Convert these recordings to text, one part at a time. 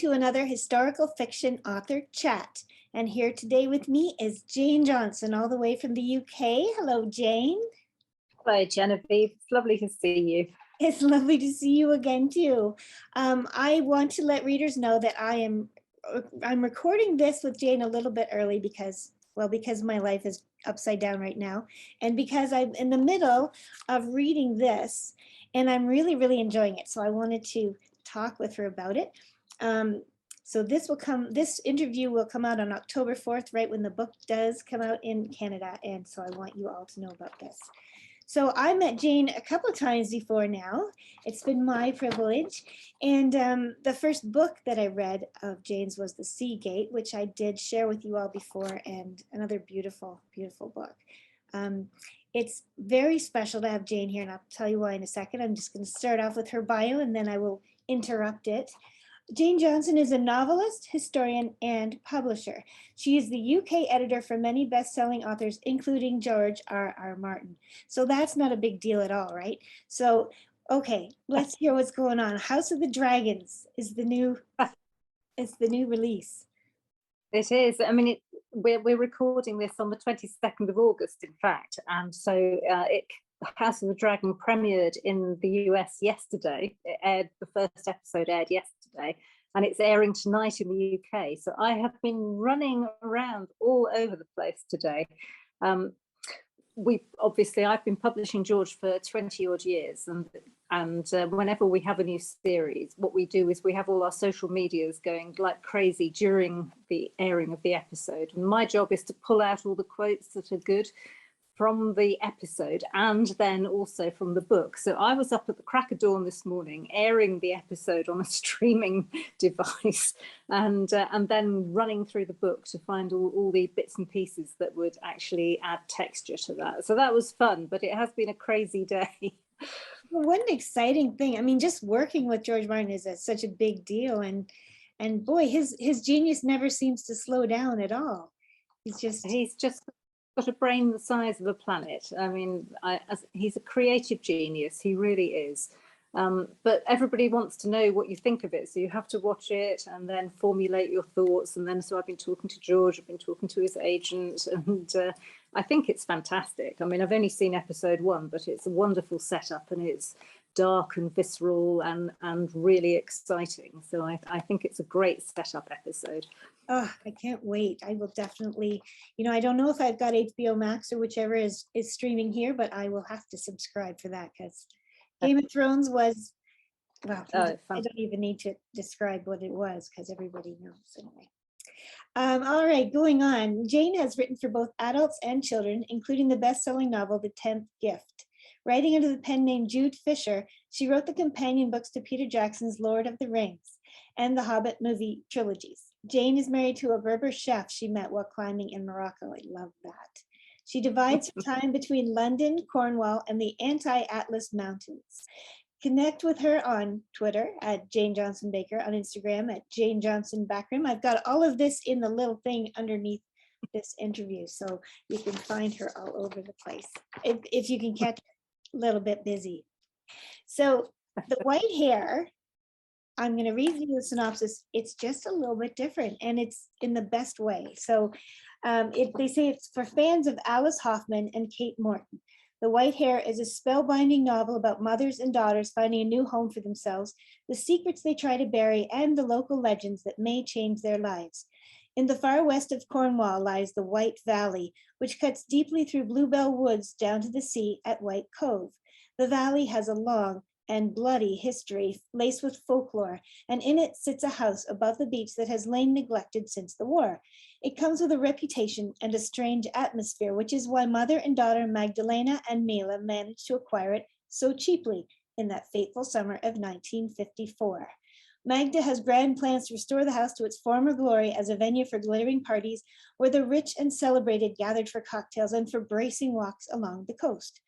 to another historical fiction author chat. And here today with me is Jane Johnson, all the way from the UK. Hello, Jane. Hello, Genevieve. It's lovely to see you. It's lovely to see you again, too. I want to let readers know that I'm recording this with Jane a little bit early because my life is upside down right now, and because I'm in the middle of reading this, and I'm really, really enjoying it. So I wanted to talk with her about it. So this interview will come out on October 4th, right when the book does come out in Canada. And so I want you all to know about this. So I met Jane a couple of times before now. It's been my privilege. And the first book that I read of Jane's was The Sea Gate, which I did share with you all before, and another beautiful, beautiful book. It's very special to have Jane here, and I'll tell you why in a second. I'm just going to start off with her bio, and then I will interrupt it. Jane Johnson is a novelist, historian, and publisher. She is the UK editor for many best-selling authors, including George R.R. Martin. So that's not a big deal at all, right? So, okay, let's hear what's going on. House of the Dragons is the new release. It is. I mean, we're recording this on the 22nd of August, in fact, and so House of the Dragon premiered in the US yesterday. The first episode aired yesterday, and it's airing tonight in the UK. So I have been running around all over the place today. I've been publishing George for 20 odd years, and whenever we have a new series, what we do is we have all our social medias going like crazy during the airing of the episode. And my job is to pull out all the quotes that are good from the episode and then also from the book. So I was up at the crack of dawn this morning airing the episode on a streaming device and then running through the book to find all the bits and pieces that would actually add texture to that. So that was fun, but it has been a crazy day. Well, what an exciting thing. I mean, just working with George Martin is such a big deal, and boy, his genius never seems to slow down at all. He's just got a brain the size of a planet. I mean, he's a creative genius. He really is. But everybody wants to know what you think of it. So you have to watch it and then formulate your thoughts. And then, so I've been talking to George, I've been talking to his agent, and I think it's fantastic. I mean, I've only seen episode 1, but it's a wonderful setup and it's dark and visceral and really exciting. So I think it's a great setup episode. Oh, I can't wait. I will definitely, I don't know if I've got HBO Max or whichever is streaming here, but I will have to subscribe for that because Game of Thrones was, well, I don't even need to describe what it was because everybody knows anyway. All right, going on. Jane has written for both adults and children, including the best-selling novel, The 10th Gift. Writing under the pen name Jude Fisher, she wrote the companion books to Peter Jackson's Lord of the Rings and the Hobbit movie trilogies. Jane is married to a Berber chef she met while climbing in Morocco. I love that. She divides her time between London, Cornwall, and the anti-Atlas Mountains. Connect with her on Twitter at Jane Johnson Baker, on Instagram at Jane Johnson Backroom. I've got all of this in the little thing underneath this interview, so you can find her all over the place if you can catch a little bit busy. So the White Hare, I'm going to read you the synopsis. It's just a little bit different, and it's in the best way. So they say it's for fans of Alice Hoffman and Kate Morton. The White Hare is a spellbinding novel about mothers and daughters finding a new home for themselves, the secrets they try to bury, and the local legends that may change their lives. In the far west of Cornwall lies the White Valley, which cuts deeply through bluebell woods down to the sea at White Cove. The valley has a long and bloody history laced with folklore, and in it sits a house above the beach that has lain neglected since the war. It comes with a reputation and a strange atmosphere, which is why mother and daughter Magdalena and Mila managed to acquire it so cheaply in that fateful summer of 1954. Magda has grand plans to restore the house to its former glory as a venue for glittering parties where the rich and celebrated gathered for cocktails and for bracing walks along the coast.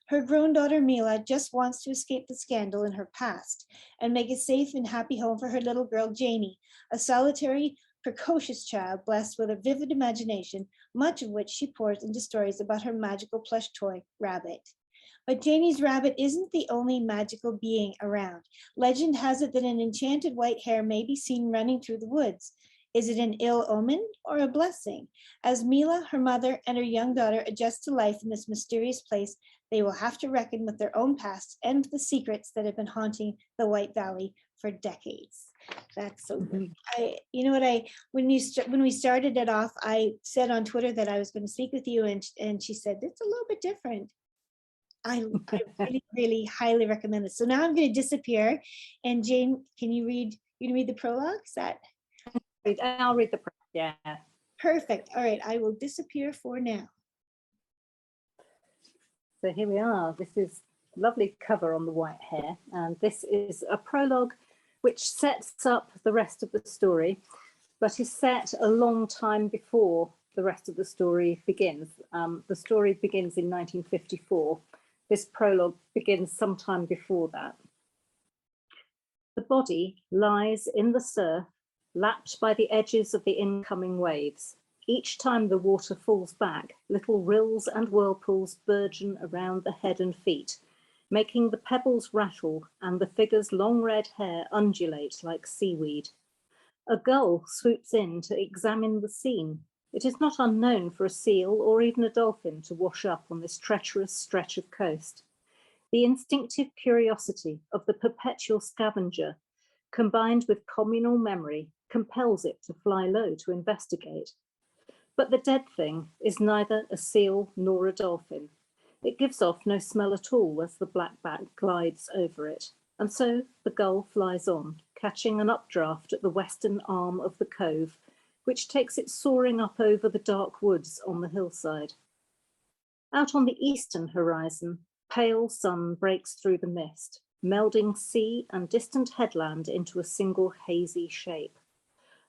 Her grown daughter Mila just wants to escape the scandal in her past and make a safe and happy home for her little girl Janey, a solitary, precocious child blessed with a vivid imagination, much of which she pours into stories about her magical plush toy, Rabbit. But Janey's rabbit isn't the only magical being around. Legend has it that an enchanted white hare may be seen running through the woods. Is it an ill omen or a blessing? As Mila, her mother, and her young daughter adjust to life in this mysterious place, they will have to reckon with their own past and the secrets that have been haunting the White Valley for decades. That's so good. You know what, when we started it off, I said on Twitter that I was going to speak with you, and she said it's a little bit different. I really, really highly recommend this. So now I'm going to disappear, and Jane, can you read the prologue? Is that? I'll read the prologue. Yeah. Perfect. All right, I will disappear for now. So here we are. This is lovely cover on the White Hare, and this is a prologue which sets up the rest of the story, but is set a long time before the rest of the story begins. The story begins in 1954. This prologue begins sometime before that. The body lies in the surf, lapped by the edges of the incoming waves. Each time the water falls back, little rills and whirlpools burgeon around the head and feet, making the pebbles rattle and the figure's long red hair undulate like seaweed. A gull swoops in to examine the scene. It is not unknown for a seal or even a dolphin to wash up on this treacherous stretch of coast. The instinctive curiosity of the perpetual scavenger, combined with communal memory, compels it to fly low to investigate. But the dead thing is neither a seal nor a dolphin. It gives off no smell at all as the blackback glides over it, and so the gull flies on, catching an updraft at the western arm of the cove, which takes it soaring up over the dark woods on the hillside. Out on the eastern horizon, pale sun breaks through the mist, melding sea and distant headland into a single hazy shape.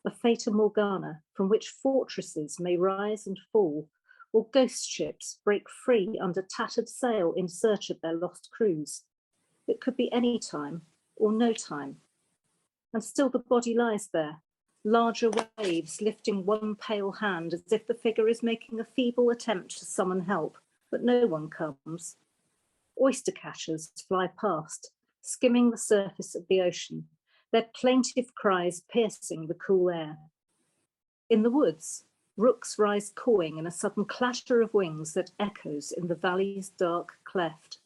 A fata morgana from which fortresses may rise and fall, or ghost ships break free under tattered sail in search of their lost crews. It could be any time or no time. And still the body lies there, larger waves lifting one pale hand as if the figure is making a feeble attempt to summon help, but no one comes. Oyster catchers fly past, skimming the surface of the ocean, their plaintive cries piercing the cool air. In the woods, rooks rise cawing in a sudden clatter of wings that echoes in the valley's dark cleft.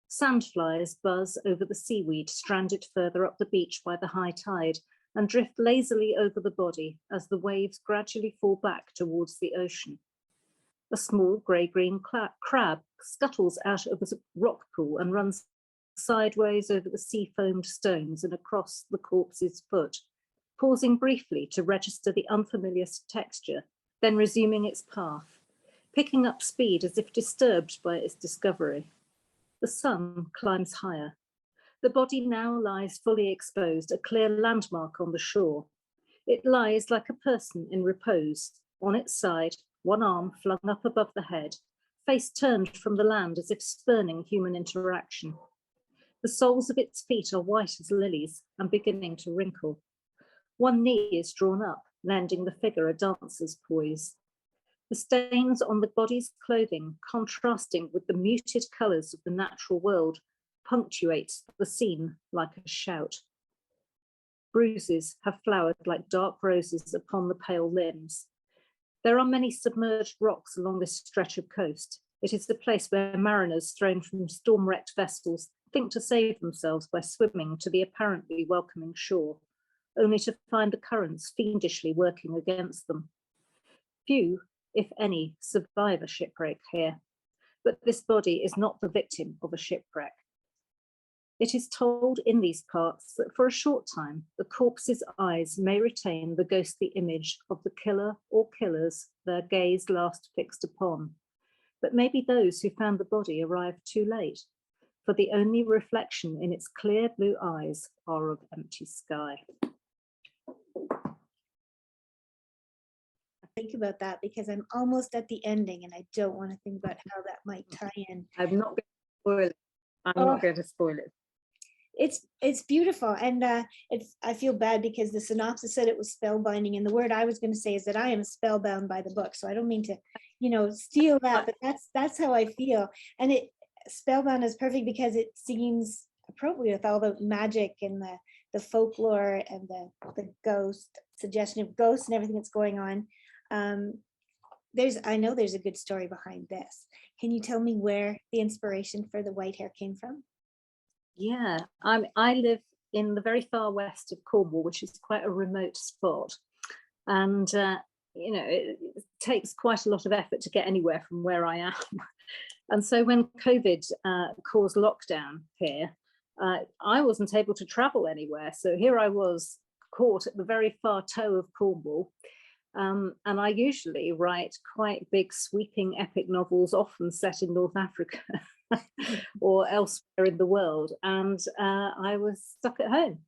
Sandflies buzz over the seaweed stranded further up the beach by the high tide and drift lazily over the body as the waves gradually fall back towards the ocean. A small grey-green crab scuttles out of a rock pool and runs sideways over the sea-foamed stones and across the corpse's foot, pausing briefly to register the unfamiliar texture, then resuming its path, picking up speed as if disturbed by its discovery. The sun climbs higher. The body now lies fully exposed, a clear landmark on the shore. It lies like a person in repose, on its side, one arm flung up above the head, face turned from the land as if spurning human interaction. The soles of its feet are white as lilies and beginning to wrinkle. One knee is drawn up, lending the figure a dancer's poise. The stains on the body's clothing, contrasting with the muted colours of the natural world, punctuates the scene like a shout. Bruises have flowered like dark roses upon the pale limbs. There are many submerged rocks along this stretch of coast. It is the place where mariners thrown from storm-wrecked vessels think to save themselves by swimming to the apparently welcoming shore, only to find the currents fiendishly working against them. Few, if any, survive a shipwreck here, but this body is not the victim of a shipwreck. It is told in these parts that for a short time, the corpse's eyes may retain the ghostly image of the killer or killers their gaze last fixed upon, but maybe those who found the body arrived too late, for the only reflection in its clear blue eyes are of empty sky. Think about that because I'm almost at the ending and I don't want to think about how that might tie in. I'm not going to spoil it. I'm not going to spoil it. It's beautiful, and I feel bad because the synopsis said it was spellbinding, and the word I was going to say is that I am spellbound by the book. So I don't mean to, steal that, but that's how I feel. And Spellbound is perfect because it seems appropriate with all the magic and the folklore and the ghost suggestion of ghosts and everything that's going on. I know there's a good story behind this. Can you tell me where the inspiration for the White Hare came from? Yeah, I live in the very far west of Cornwall, which is quite a remote spot. And, it takes quite a lot of effort to get anywhere from where I am. And so when COVID caused lockdown here, I wasn't able to travel anywhere. So here I was caught at the very far toe of Cornwall. And I usually write quite big, sweeping, epic novels, often set in North Africa or elsewhere in the world. And I was stuck at home.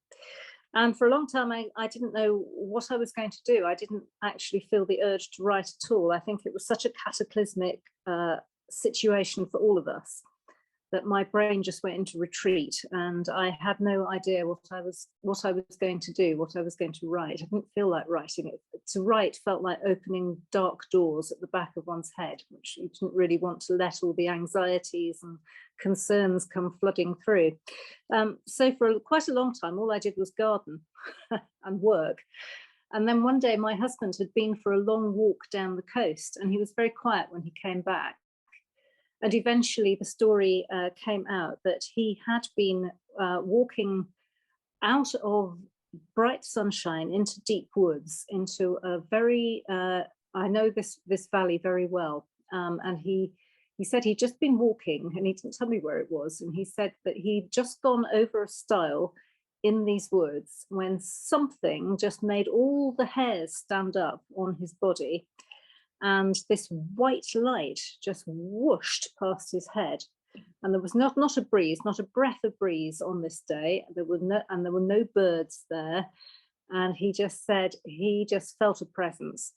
And for a long time, I didn't know what I was going to do. I didn't actually feel the urge to write at all. I think it was such a cataclysmic situation for all of us that my brain just went into retreat, and I had no idea what I was going to do, what I was going to write. I didn't feel like writing it. To write felt like opening dark doors at the back of one's head, which you didn't really want to let all the anxieties and concerns come flooding through. So for quite a long time, all I did was garden and work. And then one day my husband had been for a long walk down the coast, and he was very quiet when he came back. And eventually the story came out that he had been walking out of bright sunshine into deep woods, into a very, I know this valley very well. And he said he'd just been walking, and he didn't tell me where it was. And he said that he'd just gone over a stile in these woods when something just made all the hairs stand up on his body. And this white light just whooshed past his head. And there was not a breeze, not a breath of breeze on this day. There were no birds there. And he just said he just felt a presence.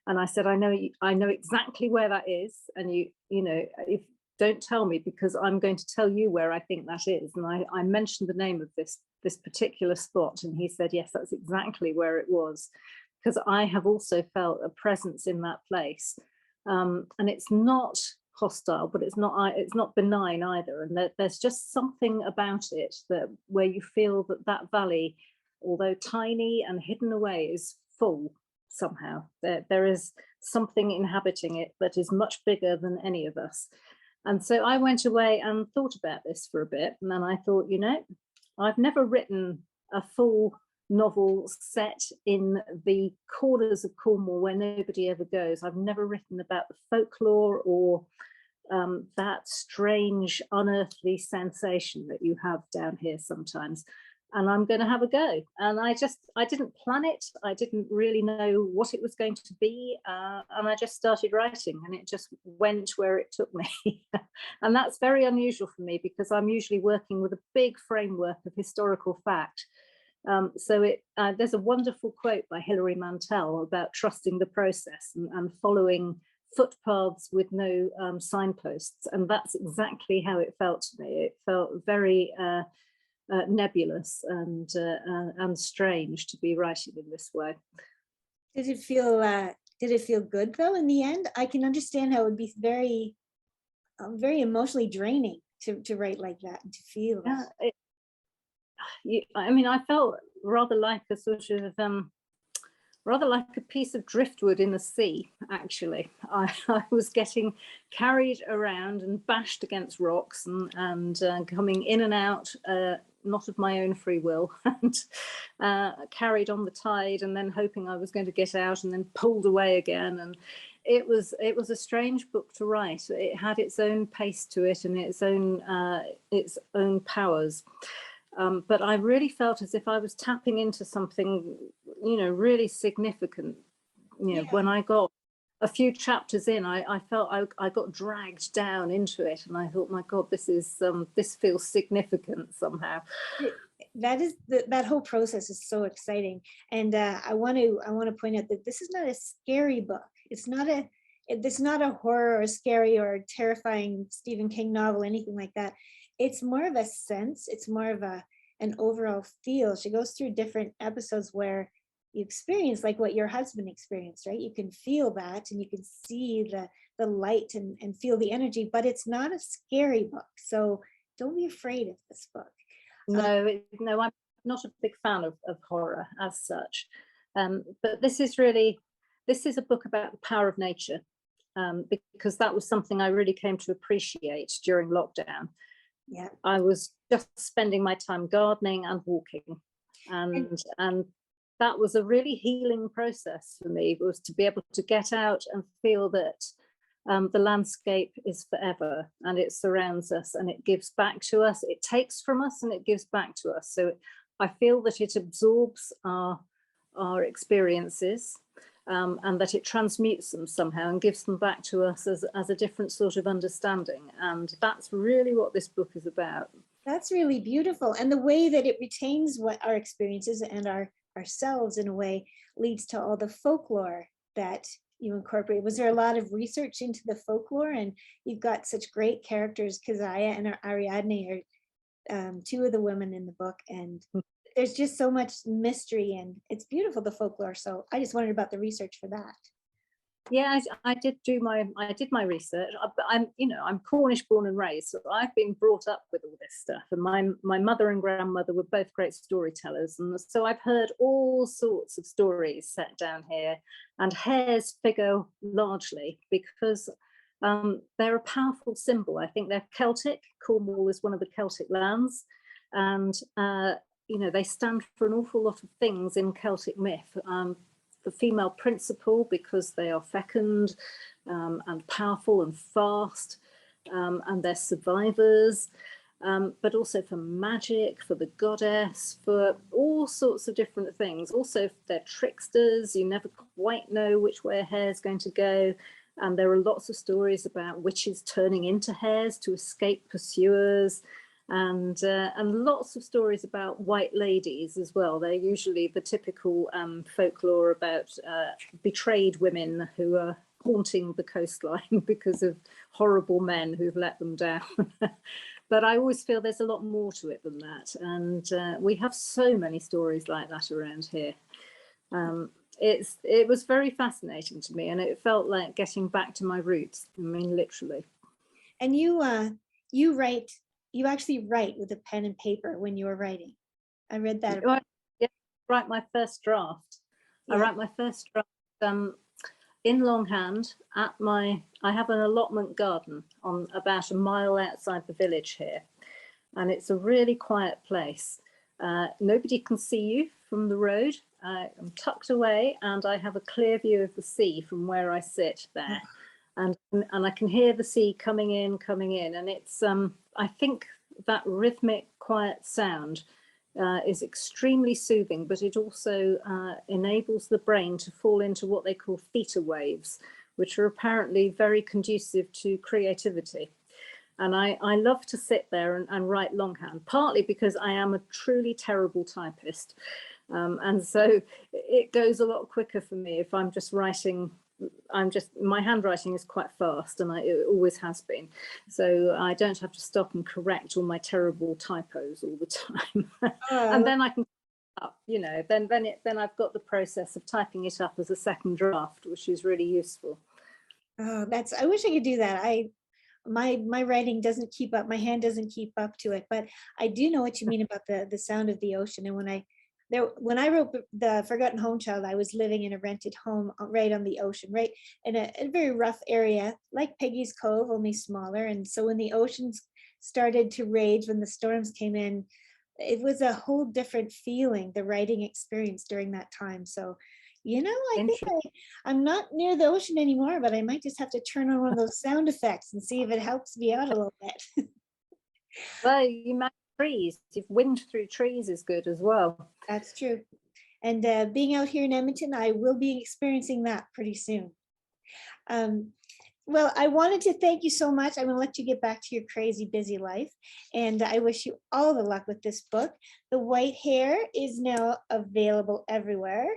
And I said, I know exactly where that is. And if don't tell me, because I'm going to tell you where I think that is. And I mentioned the name of this particular spot, and he said, yes, that's exactly where it was. Because I have also felt a presence in that place, and it's not hostile, but it's not benign either. And there's just something about it where you feel that valley, although tiny and hidden away, is full somehow. There is something inhabiting it that is much bigger than any of us. And so I went away and thought about this for a bit, and then I thought, I've never written a full novel set in the corners of Cornwall where nobody ever goes. I've never written about the folklore or that strange unearthly sensation that you have down here sometimes. And I'm going to have a go. And I didn't plan it. I didn't really know what it was going to be. And I just started writing, and it just went where it took me. And that's very unusual for me, because I'm usually working with a big framework of historical fact. There's a wonderful quote by Hilary Mantel about trusting the process and following footpaths with no signposts. And that's exactly how it felt to me. It felt very nebulous and strange to be writing in this way. Did it feel good though in the end? I can understand how it would be very emotionally draining to write like that and to feel. I felt rather like a sort of rather like a piece of driftwood in the sea, actually. I was getting carried around and bashed against rocks and coming in and out, not of my own free will, and carried on the tide, and then hoping I was going to get out, and then pulled away again. And it was a strange book to write. It had its own pace to it and its own powers. But I really felt as if I was tapping into something, really significant. When I got a few chapters in, I felt I got dragged down into it, and I thought, my God, this feels significant somehow. That whole process is so exciting, and I want to point out that this is not a scary book. It's not a horror or scary or terrifying Stephen King novel, anything like that. It's more of a sense. It's more of an overall feel. She goes through different episodes where you experience like what your husband experienced, right? You can feel that, and you can see the light and feel the energy, but it's not a scary book. So don't be afraid of this book. No, I'm not a big fan of horror as such. But this is a book about the power of nature, because that was something I really came to appreciate during lockdown. Yeah. I was just spending my time gardening and walking, and that was a really healing process for me, was to be able to get out and feel that the landscape is forever, and it surrounds us, and it gives back to us. It takes from us and it gives back to us. So I feel that it absorbs our experiences, and that it transmutes them somehow and gives them back to us as a different sort of understanding. And that's really what this book is about. That's really beautiful. And the way that it retains what our experiences and ourselves in a way leads to all the folklore that you incorporate. Was there a lot of research into the folklore? And you've got such great characters. Keziah and Ariadne are two of the women in the book, and there's just so much mystery, and it's beautiful, the folklore. So I just wondered about the research for that. Yeah, I did my research. But I'm Cornish born and raised, so I've been brought up with all this stuff. And my mother and grandmother were both great storytellers, and so I've heard all sorts of stories set down here. And hares figure largely because they're a powerful symbol. I think they're Celtic. Cornwall is one of the Celtic lands, and they stand for an awful lot of things in Celtic myth. The female principle, because they are fecund and powerful and fast, and they're survivors, but also for magic, for the goddess, for all sorts of different things. Also, they're tricksters. You never quite know which way a hare's going to go. And there are lots of stories about witches turning into hares to escape pursuers. And lots of stories about white ladies as well. They're usually the typical folklore about betrayed women who are haunting the coastline because of horrible men who've let them down. But I always feel there's a lot more to it than that. And we have so many stories like that around here. It was very fascinating to me, and it felt like getting back to my roots. I mean, literally. And you actually write with a pen and paper when you were writing. I read that. Yeah, write my first draft. Yeah. I write my first draft in longhand I have an allotment garden on about a mile outside the village here. And it's a really quiet place. Nobody can see you from the road. I'm tucked away, and I have a clear view of the sea from where I sit there. And I can hear the sea coming in, and it's I think that rhythmic, quiet sound is extremely soothing, but it also enables the brain to fall into what they call theta waves, which are apparently very conducive to creativity. And I love to sit there and write longhand, partly because I am a truly terrible typist. And so it goes a lot quicker for me if I'm just writing. My handwriting is quite fast, and it always has been. So I don't have to stop and correct all my terrible typos all the time. And then I can up, then I've got the process of typing it up as a second draft, which is really useful. Oh, I wish I could do that. My writing doesn't keep up, my hand doesn't keep up to it, but I do know what you mean about the sound of the ocean. And when I wrote the Forgotten Home Child, I was living in a rented home right on the ocean, right in a very rough area, like Peggy's Cove, only smaller. And so when the oceans started to rage, when the storms came in, it was a whole different feeling, the writing experience during that time. So, I think I'm not near the ocean anymore, but I might just have to turn on one of those sound effects and see if it helps me out a little bit. Well, you might trees. If wind through trees is good as well. That's true. And being out here in Edmonton, I will be experiencing that pretty soon. Well, I wanted to thank you so much. I'm going to let you get back to your crazy busy life. And I wish you all the luck with this book. The White Hare is now available everywhere.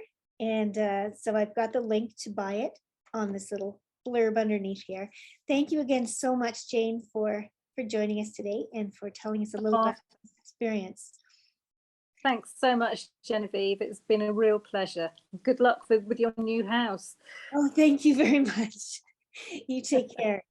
And so I've got the link to buy it on this little blurb underneath here. Thank you again so much, Jane, for joining us today and for telling us a little about this experience. Thanks so much, Genevieve. It's been a real pleasure. Good luck with your new house. Oh, thank you very much. You take care.